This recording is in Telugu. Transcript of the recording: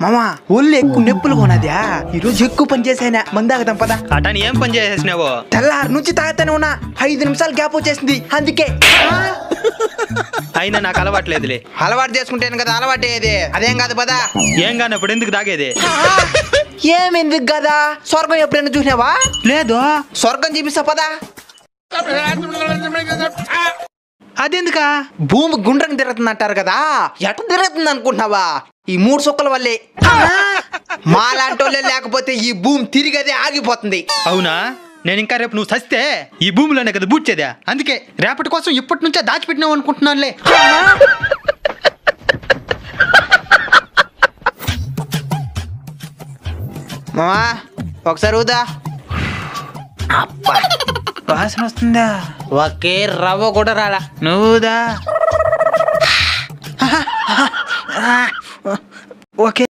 మామా ఒళ్ళు ఎక్కువ నొప్పులు కొనదా ఈరోజు ఎక్కువ పని చేసాయినా మందాగదాం పదా. అటాని ఏం పని చేసేసినావు? తెల్లారి నుంచి తాగుతానే ఉన్నా 5 నిమిషాలు గ్యాప్ వచ్చేసింది అందుకే. అయినా నాకు అలవాట్లేదులే. అలవాటు చేసుకుంటాను కదా అలవాటు అయ్యేది. అదేం కాదు పదా. ఏం కానప్పుడు ఎందుకు తాగేది? ఏమెందుకు కదా స్వర్గం ఎప్పుడైనా చూసినావా? లేదు. స్వర్గం చూపిస్తా పదా. అదెందుకా? భూమి గుండ్రంగా తిరుగుతుంది అంటారు కదా, ఎట తిరుగుతుంది అనుకుంటున్నావా? ఈ 3 సుక్కల వల్లే. మాలాంటి వాళ్ళే లేకపోతే ఈ భూమి తిరిగదే ఆగిపోతుంది. అవునా? నేను ఇంకా రేపు నువ్వు సస్తే ఈ భూమిలోనే కదా బూడ్చేదా. అందుకే రేపటి కోసం ఇప్పటి నుంచే దాచిపెట్టినావు అనుకుంటున్నానులే. మామా ఒకసారి ఊదా. వాసన వస్తుందా? ఒకే రవ్వ కూడా రాలా. నువ్వుదా? ఓకే.